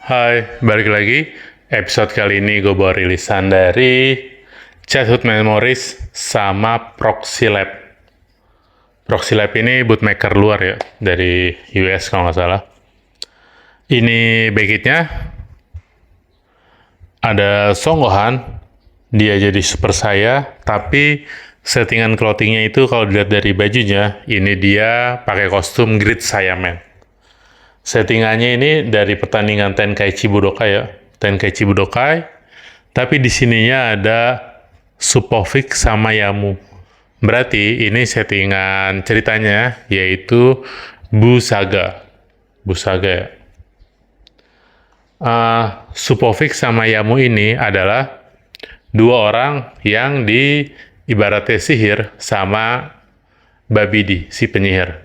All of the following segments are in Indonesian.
Hai, balik lagi. Episode kali ini gue bawa rilisan dari Childhood Memories sama Proxy Lab. Proxy Lab ini bootmaker luar ya, dari US kalau nggak salah. Ini Backit-nya ada Songgohan, dia jadi super saya, tapi settingan clothing-nya itu kalau dilihat dari bajunya, ini dia pakai kostum Grid Saiyaman. Settingannya ini dari pertandingan Tenkaichi Budokai ya. Tenkaichi Budokai. Tapi di sininya ada Supovic sama Yamu. Berarti ini settingan ceritanya yaitu Busaga. Busaga ya. Supovic sama Yamu ini adalah dua orang yang ibaratnya sihir sama Babidi, si penyihir.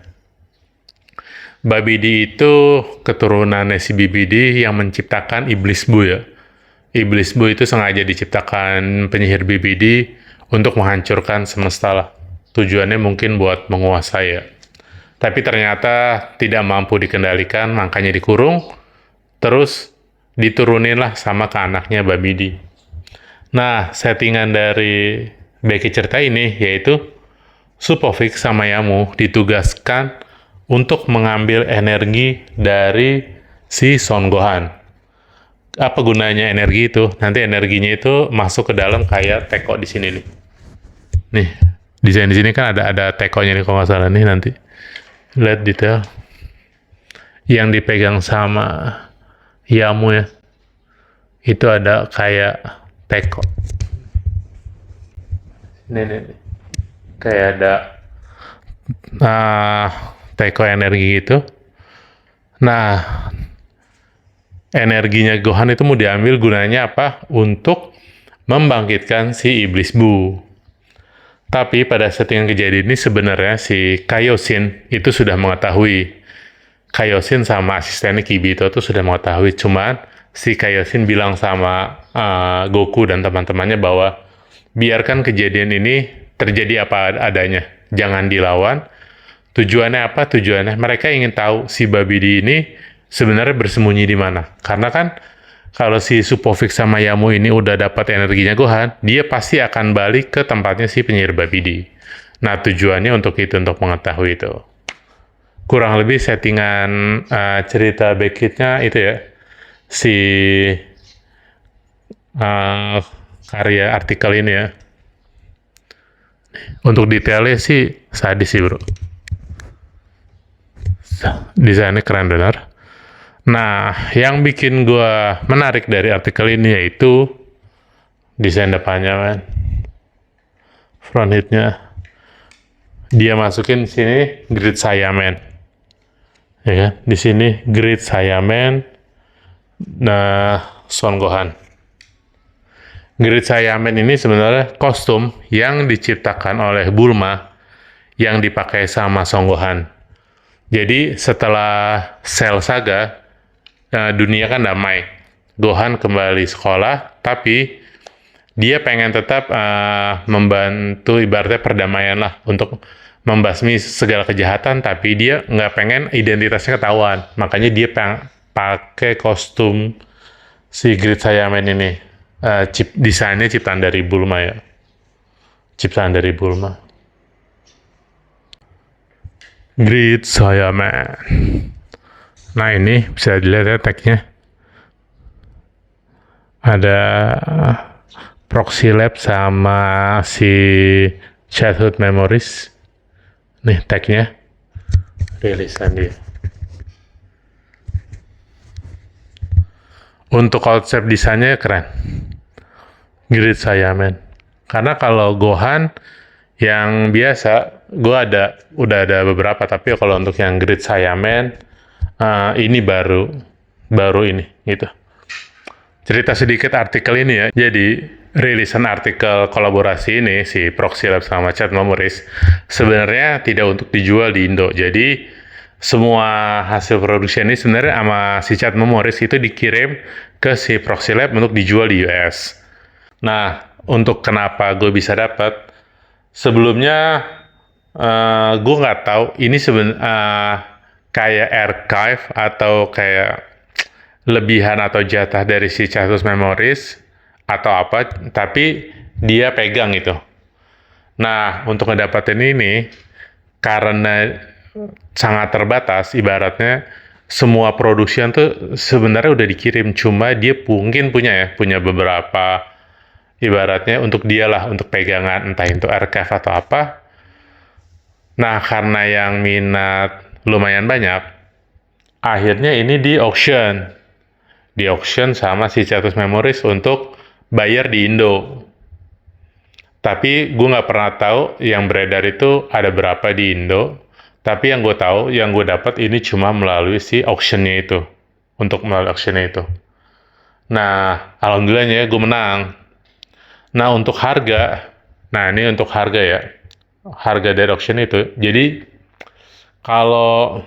Babidi itu keturunannya si Bibidi yang menciptakan Iblis Bu ya. Iblis Bu itu sengaja diciptakan penyihir Bibidi untuk menghancurkan semesta lah. Tujuannya mungkin buat menguasai ya. Tapi ternyata tidak mampu dikendalikan, makanya dikurung. Terus diturunin lah sama ke anaknya Babidi. Nah, settingan dari Becky cerita ini yaitu Supovic sama Yamu ditugaskan untuk mengambil energi dari si Son Gohan. Apa gunanya energi itu? Nanti energinya itu masuk ke dalam kayak teko di sini nih. Nih, desain di sini kan ada tekonya nih kalau nggak salah nih nanti. Lihat detail. Yang dipegang sama Yamu ya. Itu ada kayak teko. Nih. Kayak ada teko energi gitu. Nah, energinya Gohan itu mau diambil gunanya apa? Untuk membangkitkan si Iblis Bu. Tapi pada settingan kejadian ini sebenarnya si Kaioshin itu sudah mengetahui. Kaioshin sama asistennya Kibito itu sudah mengetahui. Cuman si Kaioshin bilang sama Goku dan teman-temannya bahwa biarkan kejadian ini terjadi apa adanya. Jangan dilawan. Tujuannya apa? Tujuannya mereka ingin tahu si Babidi ini sebenarnya bersembunyi di mana. Karena kan kalau si Supovic sama Yamu ini udah dapat energinya Gohan, dia pasti akan balik ke tempatnya si penyihir Babidi. Nah, tujuannya untuk itu, untuk mengetahui itu. Kurang lebih settingan cerita Beckit-nya itu ya. Si karya artikel ini ya. Untuk detailnya sih sadis sih bro. Desainnya keren benar. Nah, yang bikin gue menarik dari artikel ini yaitu desain depannya, man. Front head-nya. Dia masukin sini Grid Saiyaman. Ya kan? Di sini Grid Saiyaman. Nah, Son Gohan. Grid Saiyaman ini sebenarnya kostum yang diciptakan oleh Bulma yang dipakai sama Son Gohan. Jadi setelah Cell Saga, dunia kan damai. Gohan kembali sekolah, tapi dia pengen tetap membantu ibaratnya perdamaian lah untuk membasmi segala kejahatan, tapi dia nggak pengen identitasnya ketahuan. Makanya dia pakai kostum si Grid Saiyaman ini. Desainnya ciptaan dari Bulma ya. Ciptaan dari Bulma. Grid Saiyaman. Nah ini bisa dilihat ya tagnya. Ada Proxy Lab sama si Childhood Memories. Nih tagnya. Rilisan dia. Untuk konsep desainnya keren. Grid Saiyaman. Karena kalau Gohan yang biasa, udah ada beberapa, tapi kalau untuk yang Grid Saiyaman, ini baru ini, gitu. Cerita sedikit artikel ini ya, jadi rilisan artikel kolaborasi ini, si Proxy Lab sama Chat Memories, sebenarnya tidak untuk dijual di Indo, jadi semua hasil produksi ini sebenarnya sama si Chat Memories itu dikirim ke si Proxy Lab untuk dijual di US. Nah, untuk kenapa gue bisa dapat, sebelumnya gue nggak tahu ini kayak archive atau kayak lebihan atau jatah dari si Chaos Memories atau apa, tapi dia pegang itu. Nah, untuk ngedapetin ini, karena sangat terbatas, ibaratnya semua produksian tuh sebenarnya udah dikirim, cuma dia mungkin punya beberapa, ibaratnya untuk dialah, untuk pegangan, entah itu archive atau apa. Nah, karena yang minat lumayan banyak, akhirnya ini di auction sama si Chaos Memories untuk bayar di Indo. Tapi gue nggak pernah tahu yang beredar itu ada berapa di Indo. Tapi yang gue tahu, yang gue dapat ini cuma melalui si auctionnya itu. Untuk melalui auctionnya itu. Nah, alhamdulillahnya gue menang. Nah, untuk harga, nah ini untuk harga ya. Harga dari auction itu. Jadi, kalau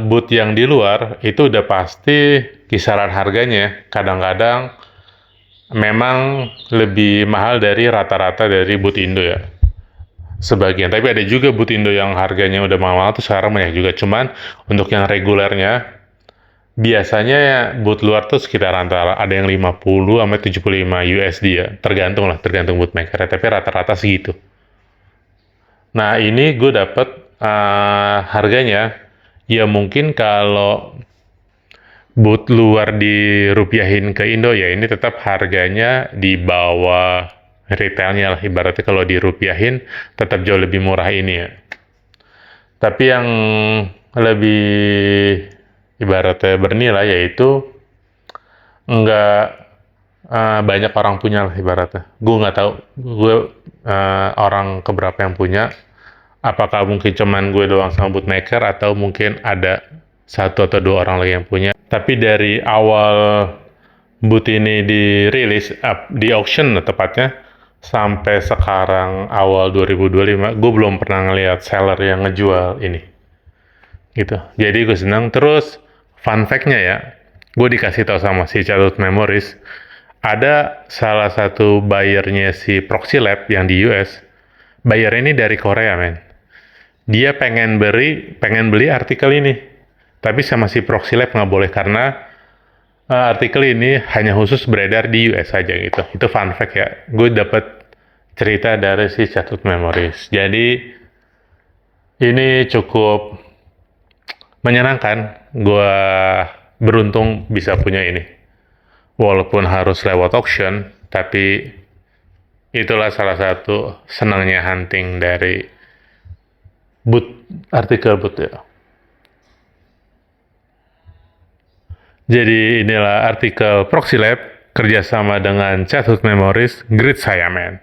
booth yang di luar, itu udah pasti kisaran harganya. Kadang-kadang memang lebih mahal dari rata-rata dari booth Indo ya. Sebagian, tapi ada juga booth Indo yang harganya udah mahal tuh sekarang banyak juga. Cuman untuk yang regulernya, biasanya ya booth luar tuh sekitar antara ada yang 50 sampai 75 USD ya. Tergantung booth maker, tapi rata-rata segitu. Nah, ini gue dapet harganya, ya mungkin kalau booth luar dirupiahin ke Indo ya ini tetap harganya di bawah retailnya lah, ibaratnya kalau dirupiahin tetap jauh lebih murah ini ya. Tapi yang lebih ibaratnya bernilai yaitu nggak banyak orang punya lah ibaratnya. Gue nggak tahu orang keberapa yang punya. Apakah mungkin cuman gue doang sama bootmaker atau mungkin ada satu atau dua orang lagi yang punya. Tapi dari awal boot ini dirilis, di auction tepatnya, sampai sekarang awal 2025, gue belum pernah ngelihat seller yang ngejual ini. Gitu. Jadi gue senang. Terus, fun fact-nya ya, gue dikasih tahu sama si Chaos Memories, ada salah satu buyernya si Proxy Lab yang di US, buyer ini dari Korea, men. Dia pengen beli artikel ini, tapi sama si Proxy Lab nggak boleh karena artikel ini hanya khusus beredar di US saja gitu. Itu fun fact ya. Gue dapat cerita dari si Chaos Memories. Jadi ini cukup menyenangkan. Gue beruntung bisa punya ini. Walaupun harus lewat auction, tapi itulah salah satu senangnya hunting dari artikel boot ya. Jadi inilah artikel Proxy Lab kerjasama dengan Chaos Memories. Great saya, men.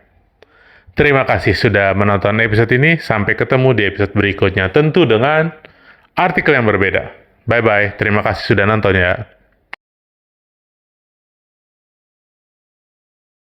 Terima kasih sudah menonton episode ini. Sampai ketemu di episode berikutnya, tentu dengan artikel yang berbeda. Bye-bye. Terima kasih sudah nonton ya.